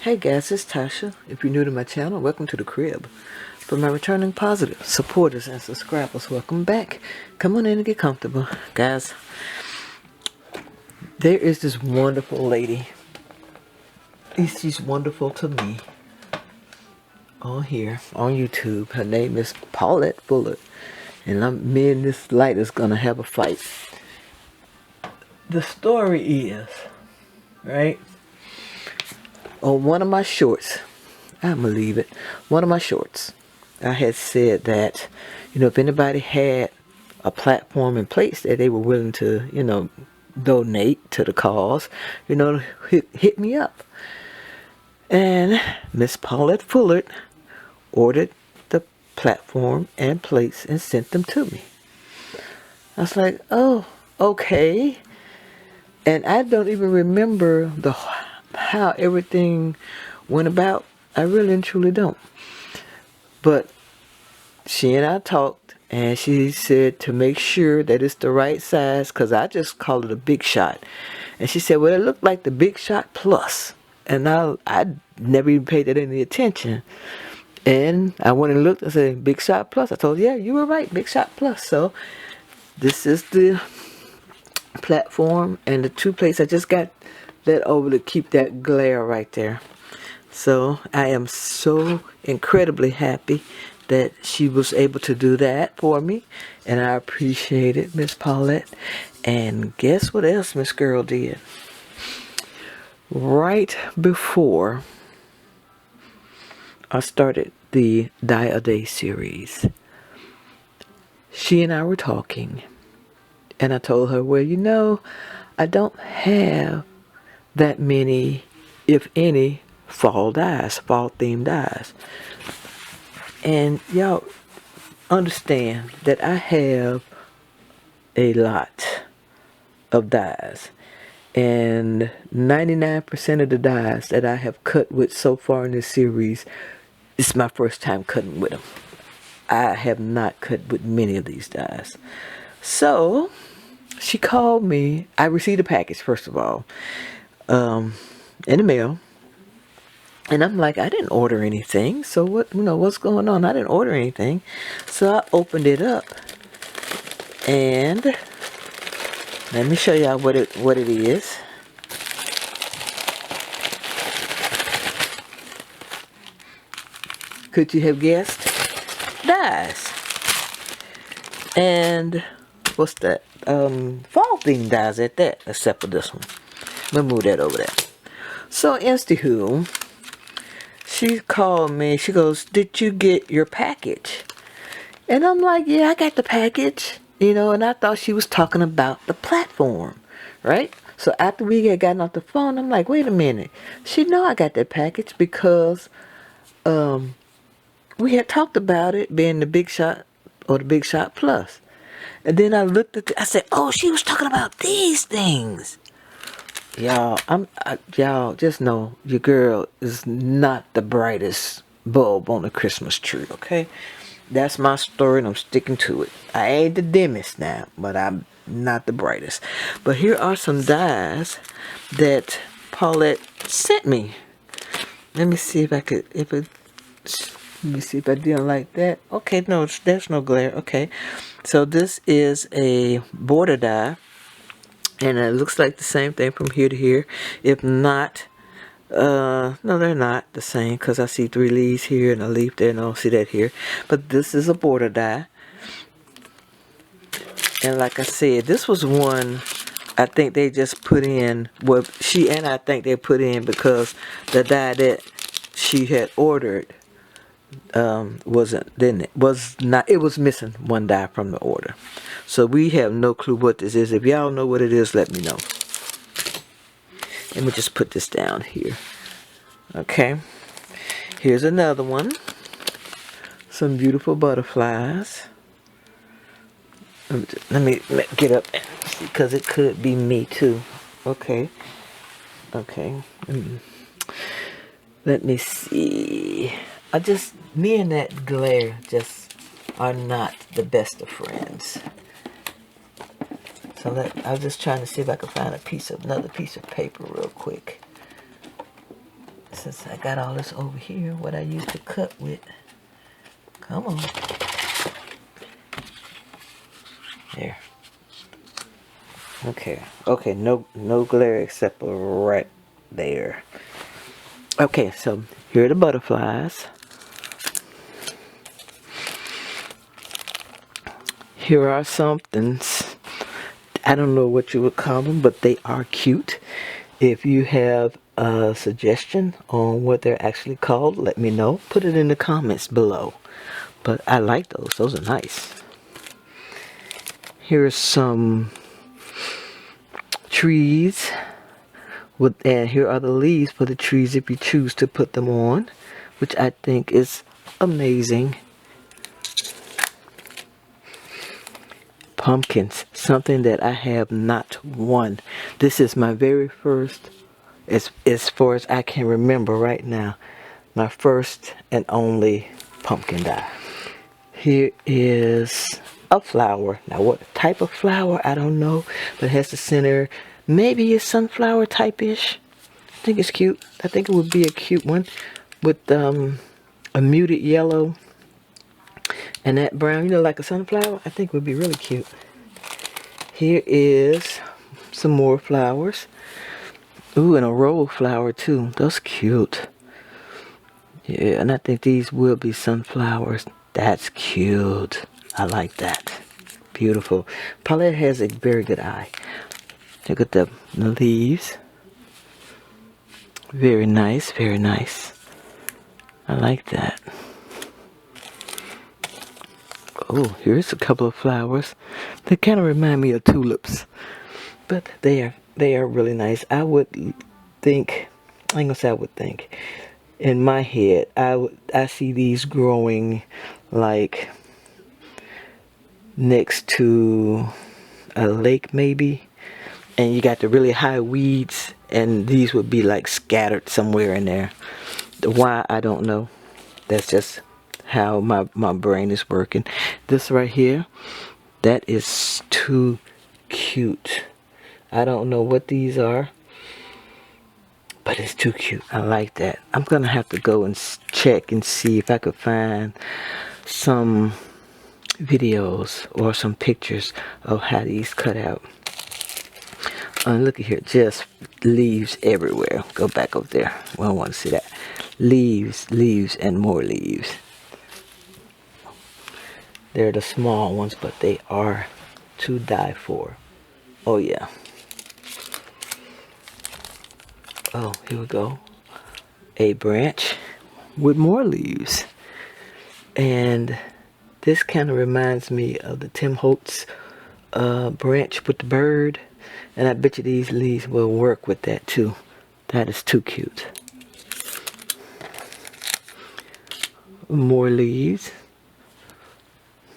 Hey guys, it's Tasha. If you're new to my channel, welcome to the crib. For my returning positive supporters and subscribers, welcome back. Come on in and get comfortable. Guys, there is this wonderful lady. She's wonderful to me. On here, on YouTube. Her name is Paulette Fuller. And me and this light is going to have a fight. The story is, right? On one of my shorts, I believe it, one of my shorts, I had said that, if anybody had a platform in place that they were willing to, donate to the cause, hit me up. And Miss Paulette Fuller ordered the platform and plates and sent them to me. I was like, oh, okay. And I don't even remember how everything went about. I really and truly don't. But she and I talked, and she said to make sure that it's the right size, because I just call it a big shot. And she said, well, it looked like the Big Shot Plus. And I never even paid that any attention. And I went and looked and said, Big Shot Plus. I told her, yeah, you were right, Big Shot Plus. So this is the platform and the two plates. I just got that over to keep that glare right there. So I am so incredibly happy that she was able to do that for me, and I appreciate it, Miss Paulette. And guess what else Miss Girl did? Right before I started the Die a Day series, she and I were talking, and I told her, well, I don't have that many, if any, fall themed dies. And y'all understand that I have a lot of dies. And 99% of the dies that I have cut with so far in this series, it's my first time cutting with them. I have not cut with many of these dies. So she called me. I received a package, first of all, in the mail. And I'm like, I didn't order anything. So what's going on? I didn't order anything. So I opened it up, and let me show y'all what it is. Could you have guessed? Dies. And what's that? Fall theme dies at that, except for this one. Let me move that over there. So, anywho, she called me. She goes, did you get your package? And I'm like, yeah, I got the package. And I thought she was talking about the platform, right? So after we had gotten off the phone, I'm like, wait a minute. She know I got that package because we had talked about it being the Big Shot or the Big Shot Plus. And then I looked at I said, oh, she was talking about these things. Y'all, y'all just know your girl is not the brightest bulb on the Christmas tree, okay? That's my story, and I'm sticking to it. I ain't the dimmest now, but I'm not the brightest. But here are some dies that Paulette sent me. Let me see if I didn't like that. Okay, no, there's no glare. Okay, so this is a border die. And it looks like the same thing from here to here. If not, no, they're not the same, because I see 3 leaves here and a leaf there, and I don't see that here. But this is a border die. And like I said, this was one I think they just put in, well, she and I think they put in because the die that she had ordered it was missing one die from the order. So we have no clue what this is. If y'all know what it is, let me know. Let me just put this down here. Okay, here's another one. Some beautiful butterflies. Let me get up because it could be me too. Okay. Let me see. Me and that glare just are not the best of friends. So I was just trying to see if I could find another piece of paper real quick. since I got all this over here, what I used to cut with. Come on. There. Okay. Okay, no glare except right there. Okay, so here are the butterflies. Here are somethings. I don't know what you would call them, but they are cute. If you have a suggestion on what they're actually called, let me know. Put it in the comments below. But I like those. Those are nice. Here's some trees. And here are the leaves for the trees if you choose to put them on, which I think is amazing. Pumpkins, something that I have not one. This is my very first, as far as I can remember right now, my first and only pumpkin die. Here is a flower. Now what type of flower, I don't know, but it has the center. Maybe it's sunflower type-ish. I think it's cute. I think it would be a cute one with a muted yellow and that brown, you know, like a sunflower. I think would be really cute. Here is some more flowers. Ooh, and a roll flower too. That's cute. Yeah, and I think these will be sunflowers. That's cute. I like that. Beautiful. Paulette has a very good eye. Look at the leaves. Very nice, very nice. I like that. Oh, here's a couple of flowers. They kind of remind me of tulips, but they are really nice. I would think, I ain't gonna say I would think. In my head, I see these growing like next to a lake maybe, and you got the really high weeds, and these would be like scattered somewhere in there. Why, I don't know. That's just how my brain is working. This right here, that is too cute. I don't know what these are, but it's too cute. I like that. I'm gonna have to go and check and see if I could find some videos or some pictures of how these cut out. Look at here, just leaves everywhere. Go back over there. We don't want to see that. Leaves, leaves, and more leaves. They're the small ones, but they are to die for. Oh yeah. Oh, here we go. A branch with more leaves. And this kind of reminds me of the Tim Holtz branch with the bird. And I bet you these leaves will work with that too. That is too cute. More leaves.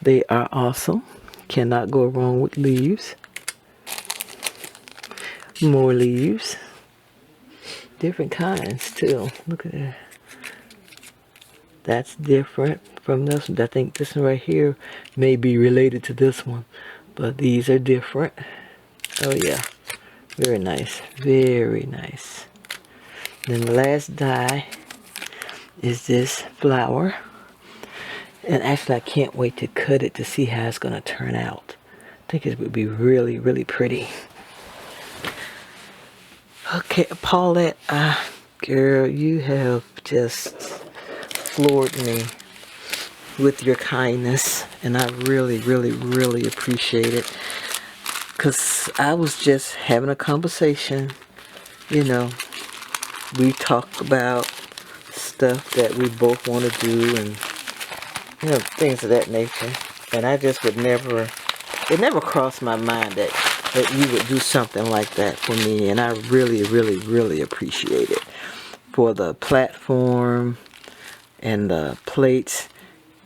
They are awesome. Cannot go wrong with leaves. More leaves. Different kinds too. Look at that. That's different from this one. I think this one right here may be related to this one. But these are different. Oh yeah. Very nice. Very nice. Then the last die is this flower. And actually I can't wait to cut it to see how it's going to turn out. I think it would be really, really pretty. Okay, Paulette, girl, you have just floored me with your kindness. And I really, really, really appreciate it. Because I was just having a conversation, you know. We talk about stuff that we both want to do and, you know, things of that nature. And I just would never, it never crossed my mind that you would do something like that for me. And I really, really, really appreciate it. For the platform and the plates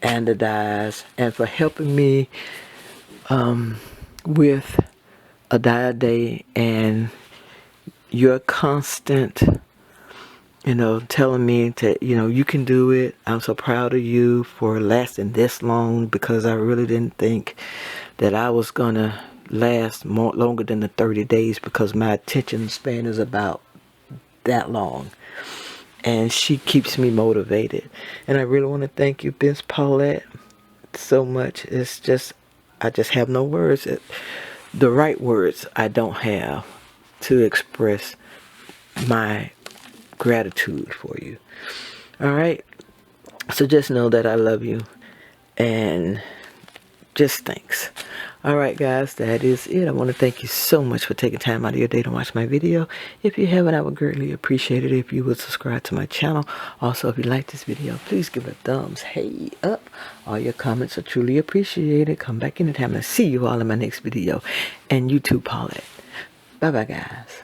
and the dies. And for helping me with a die a day and your constant, you know, telling me that, you know, you can do it. I'm so proud of you for lasting this long, because I really didn't think that I was gonna last longer than the 30 days, because my attention span is about that long. and she keeps me motivated. And I really want to thank you, Miss Paulette, so much. It's just, I just have no words. The right words I don't have to express my gratitude for you. All right. So just know that I love you, and just thanks. All right, guys, that is it. I want to thank you so much for taking time out of your day to watch my video. If you haven't, I would greatly appreciate it if you would subscribe to my channel. Also, if you like this video, please give it a thumbs hey up. All your comments are truly appreciated. Come back anytime, and see you all in my next video. And you too, Paulette. Bye bye, guys.